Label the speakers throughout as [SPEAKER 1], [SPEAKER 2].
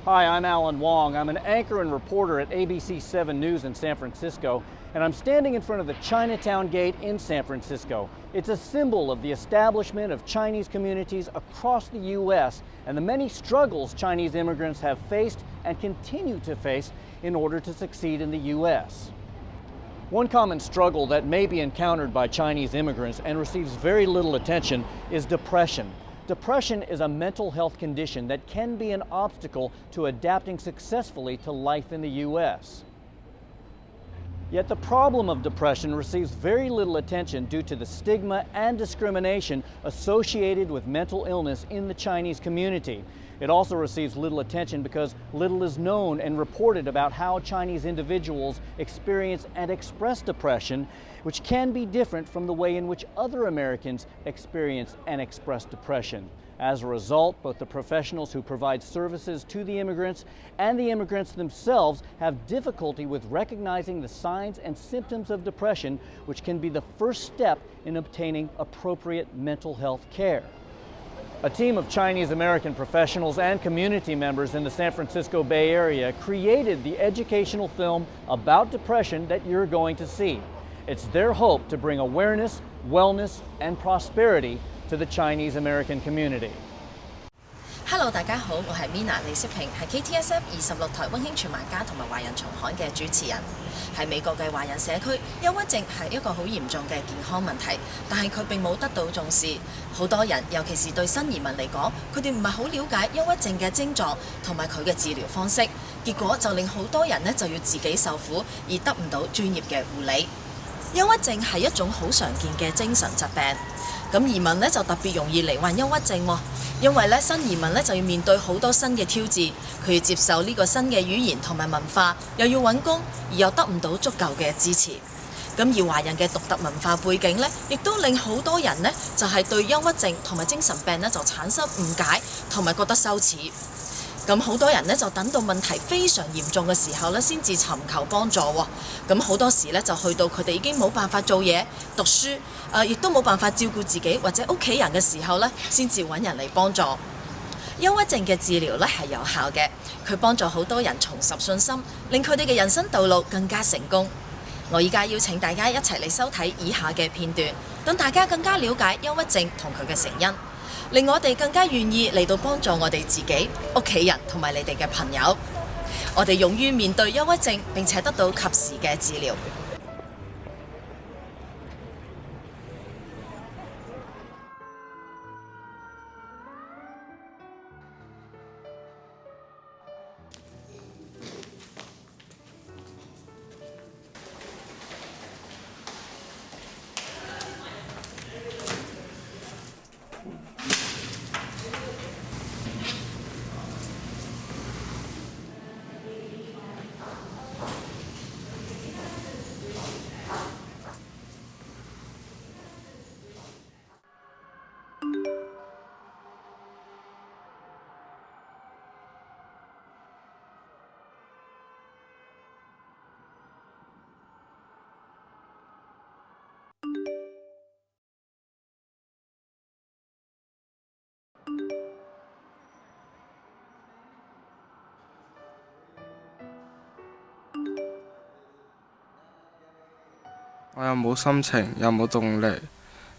[SPEAKER 1] Hi, I'm Alan Wong. I'm an anchor and reporter at ABC 7 News in San Francisco, and I'm standing in front of the Chinatown Gate in San Francisco. It's a symbol of the establishment of Chinese communities across the U.S. and the many struggles Chinese immigrants have faced and continue to face in order to succeed in the U.S. One common struggle that may be encountered by Chinese immigrants and receives very little attention is depression. Depression is a mental health condition that can be an obstacle to adapting successfully to life in the U.S. Yet the problem of depression receives very little attention due to the stigma and discrimination associated with mental illness in the Chinese community. It also receives little attention because little is known and reported about how Chinese individuals experience and express depression, which can be different from the way in which other Americans experience and express depression. As a result, both the professionals who provide services to the immigrants and the immigrants themselves have difficulty with recognizing the signs and symptoms of depression, which can be the first step in obtaining appropriate mental health care. A team of Chinese American professionals and community members in the San Francisco Bay Area created the educational film about depression that you're going to see. It's their hope to bring awareness, wellness, and prosperity to the Chinese American community.
[SPEAKER 2] Hello， 大家好，我係 Mina 李適平，係 KTSF 26台溫馨傳媒家同埋華人重刊嘅主持人。喺美國嘅華人社區，憂鬱症係一個好嚴重嘅健康問題，但係佢並冇得到重視。好多人，尤其是對新移民嚟講，佢哋唔係好了解憂鬱症嘅症狀同埋佢嘅治療方式，結果就令好多人呢就要自己受苦，而得唔到專業嘅護理。憂鬱症係一種好常見嘅精神疾病。咁移民咧就特別容易罹患憂鬱症喎，因為咧新移民咧就要面對好多新嘅挑戰，佢要接受呢個新嘅語言同埋文化，又要揾工，而又得唔到足夠嘅支持。咁而華人嘅獨特文化背景咧，亦都令好多人呢就係對憂鬱症同埋精神病咧就產生誤解，同埋覺得羞恥。咁好多人呢，就等到問題非常嚴重嘅時候呢，先至尋求幫助喎。咁好多時呢，就去到佢哋已經冇辦法做嘢、讀書，亦都冇辦法照顧自己或者屋企人嘅時候呢，先至揾人嚟幫助。憂鬱症嘅治療呢係有效嘅，佢幫助好多人重拾信心，令佢哋嘅人生道路更加成功。我而家邀請大家一齊嚟收睇以下嘅片段，等大家更加了解憂鬱症同佢嘅成因。令我哋更加願意嚟到幫助我哋自己、屋企人同埋你哋嘅朋友。我哋勇於面對憂鬱症，並且得到及時嘅治療。
[SPEAKER 3] 我又冇心情，又冇動力，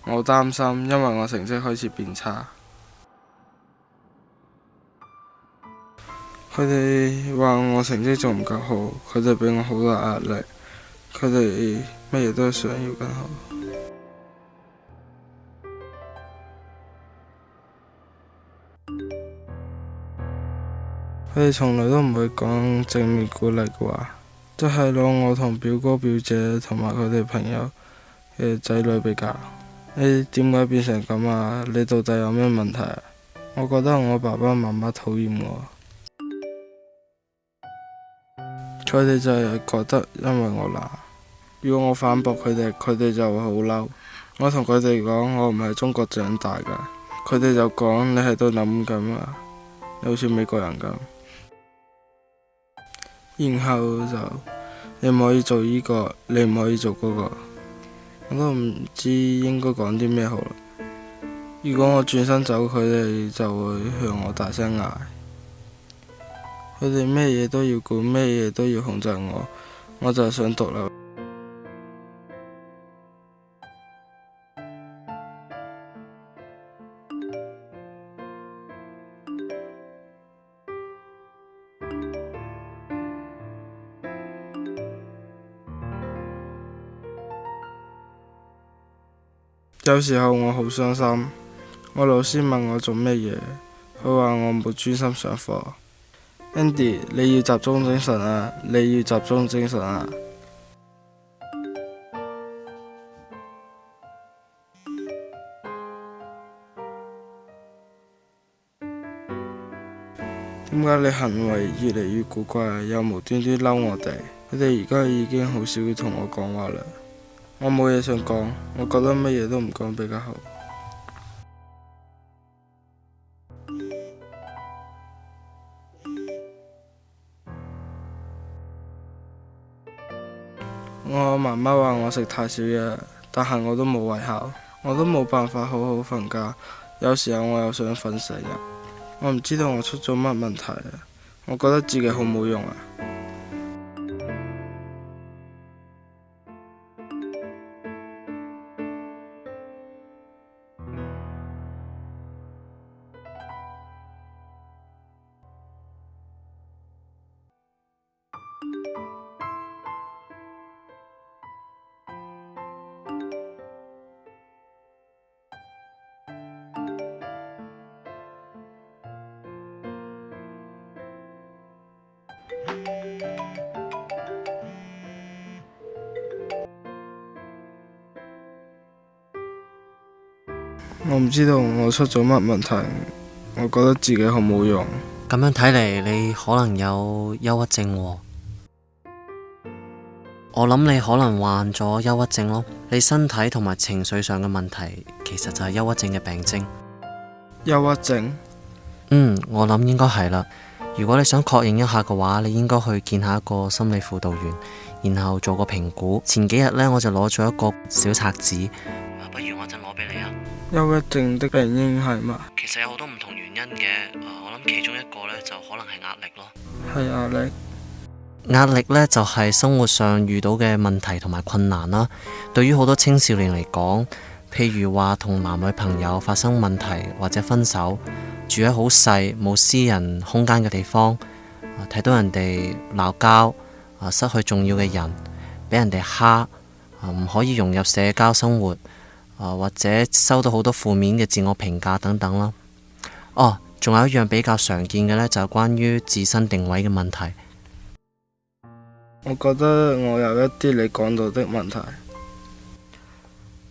[SPEAKER 3] 我好擔心，因為我成績開始變差。佢哋話我成績仲唔夠好，佢哋俾我好大壓力，佢哋乜嘢都想要更好。佢哋從來都唔會講正面鼓勵嘅話。即係攞我同表哥表姐同埋佢哋朋友嘅仔女比較，你點解變成咁啊？你到底有咩問題啊？我覺得我爸爸媽媽討厭我，佢哋就係覺得因為我懶。如果我反駁佢哋，佢哋就會好嬲。我同佢哋講我唔係中國長大㗎，佢哋就講你喺度諗緊啊，你好似美國人咁。然後就你唔可以做呢個，你唔可以做嗰個，我都唔知應該講啲咩好啦。如果我轉身走，佢哋就會向我大聲嗌，佢佢哋咩嘢都要管，咩嘢都要控制我就係想獨立。有時候我好傷心，我老師問我做咩嘢，佢話我冇專心上課。Andy， 你要集中精神啊！你要集中精神啊！點解你行為越嚟越古怪，又無端端嬲我哋？佢哋而家已經好少會同我講話啦。我冇嘢想講，我覺得乜嘢都唔講比較好。我媽媽話我食太少嘢，但係我都冇胃口，我都冇辦法好好瞓覺。有時候我又想瞓成日，我唔知道我出咗乜問題啊！我覺得自己好冇用啊！我唔知道我出咗乜問題，我覺得自己好冇用。
[SPEAKER 4] 咁樣睇嚟，你可能有憂鬱症喎。我諗你可能患咗憂鬱症咯。你身體同埋情緒上嘅問題，其實就係憂鬱症嘅病徵。
[SPEAKER 3] 憂鬱症？
[SPEAKER 4] 我諗應該係啦。如果你想確認一下嘅話，你應該去見下一個心理輔導員，然後做個評估。前幾日呢，我就攞咗一個小冊子，不如我陣攞俾你啊。
[SPEAKER 3] 憂鬱症的病因係乜？
[SPEAKER 4] 其實有好多唔同原因嘅，我諗其中一個呢，就可能係壓力咯。
[SPEAKER 3] 係壓力。
[SPEAKER 4] 壓力呢，就係生活上遇到嘅問題同埋困難啦。對於好多青少年嚟講，譬如話同男女朋友發生問題或者分手，住喺好細冇私人空間嘅地方，睇到人哋鬧交，失去重要嘅人，俾人哋蝦，唔可以融入社交生活，或者收到好多負面嘅自我評價等等啦。仲有一樣比較常見嘅呢，就係關於自身定位嘅問題。
[SPEAKER 3] 我覺得我有一啲你講到的問題。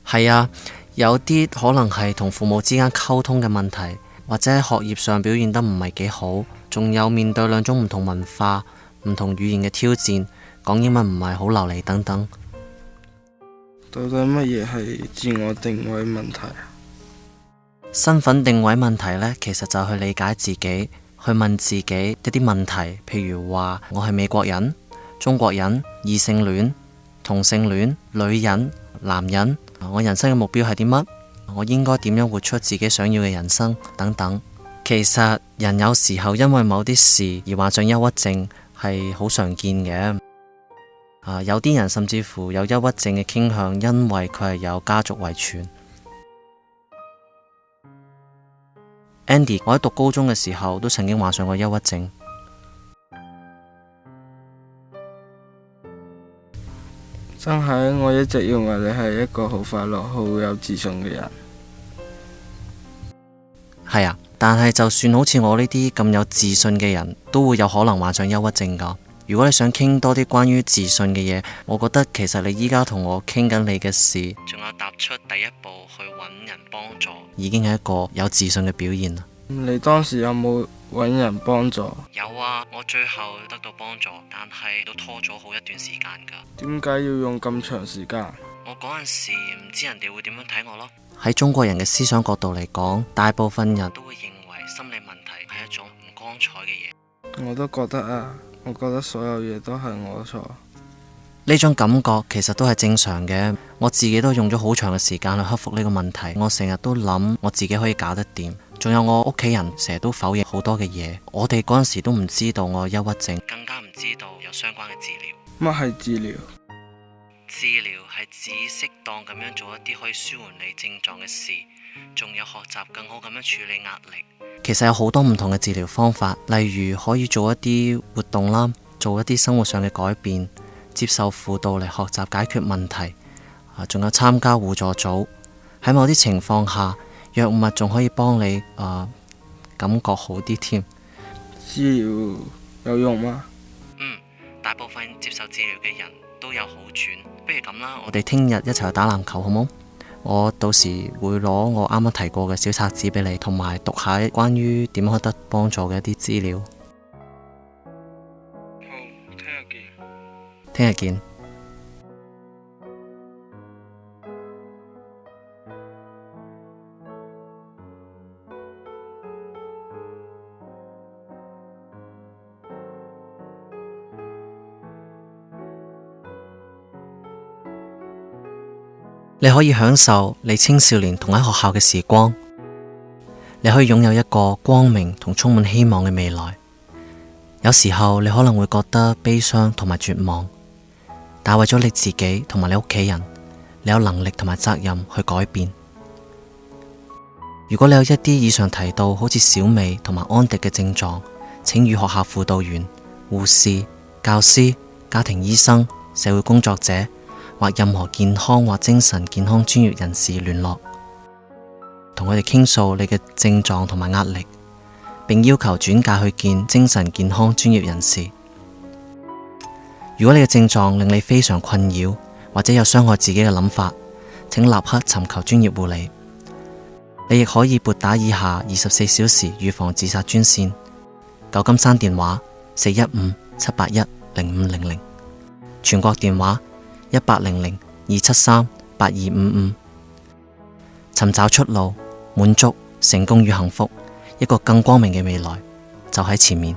[SPEAKER 4] 係啊，有啲可能係同父母之間溝通嘅問題，或者喺學業上表現得唔係幾好，仲有面對兩種唔同文化、唔同語言嘅挑戰，講英文唔係好流利等等。
[SPEAKER 3] 到底乜嘢係自我定位問題？
[SPEAKER 4] 身份定位問題呢，其實就係去理解自己，去問自己一啲問題，譬如話我係美國人、中國人、異性戀、同性戀、女人、男人，我人生嘅目標係啲乜？我應該點樣活出自己想要嘅人生等等。其實人有時候因為某啲事而患上憂鬱症係好常見嘅。有啲人甚至乎有憂鬱症嘅傾向，因為佢係有家族遺傳。Andy， 我喺讀高中嘅時候都曾經患上過憂鬱症。
[SPEAKER 3] 真係，我一直認為你係一個好快樂、好有自信嘅人。
[SPEAKER 4] 係啊，但係就算好似我呢啲咁有自信嘅人，都會有可能患上憂鬱症㗎。如果你想傾多啲關於自信嘅嘢，我覺得其實你依家同我傾緊你嘅事，仲有踏出第一步去揾人幫助，已經係一個有自信嘅表現啦。
[SPEAKER 3] 你當時有冇揾人幫助？
[SPEAKER 4] 有啊，我最後得到幫助，但係都拖咗好一段時間㗎。
[SPEAKER 3] 點解要用咁長時間？
[SPEAKER 4] 我嗰陣時唔知人哋會點樣睇我咯。喺中國人嘅思想角度嚟講，大部分人都會認為心理問題係一種唔光彩嘅嘢。
[SPEAKER 3] 我都覺得啊，我覺得所有嘢都係我錯。
[SPEAKER 4] 呢種感覺其實都係正常嘅。我自己都用咗好長嘅時間去克服呢個問題。我成日都諗我自己可以搞得掂，仲有我屋企人成日都否認好多嘅嘢，我哋嗰陣時都唔知道我有憂鬱症，更加唔知道有相關嘅治療。
[SPEAKER 3] 乜係治療？
[SPEAKER 4] 治療係指適當咁樣做一啲可以舒緩你症狀嘅事，仲有學習更好咁樣處理壓力。其實有好多唔同嘅治療方法，例如可以做一啲活動啦，做一啲生活上嘅改變，接受輔導嚟學習解決問題，仲有參加互助組。喺某啲情況下，藥物仲可以幫你感覺好啲添。
[SPEAKER 3] 治療有用嗎？
[SPEAKER 4] 大部分接受治療嘅人都有好轉。不如咁啦，我哋聽日一齊去打籃球好冇？我到時會攞我啱啱提過嘅小冊子俾你，同埋讀下關於點樣得幫助嘅一啲資料。
[SPEAKER 3] 好，聽日見。
[SPEAKER 4] 聽日見。你可以享受你青少年同喺學校嘅時光，你可以擁有一個光明同充滿希望嘅未來。有時候你可能會覺得悲傷同埋絕望，但為咗你自己同埋你屋企人，你有能力同埋責任去改變。如果你有一啲以上提到好似小美同埋安迪嘅症狀，請與學校輔導員、護士、教師、家庭醫生、社會工作者或任何健康或精神健康專業人士聯絡，同佢哋傾訴你嘅症狀同埋壓力，並要求轉介去見精神健康專業人士。如果你嘅症狀令你非常困擾，或者有傷害自己嘅諗法，請立刻尋求專業護理。你亦可以撥打以下24小時預防自殺專線，舊金山電話415-781-0500，全國電話1800-273-8255。尋找出路，滿足、成功與幸福，一個更光明嘅未來就喺前面。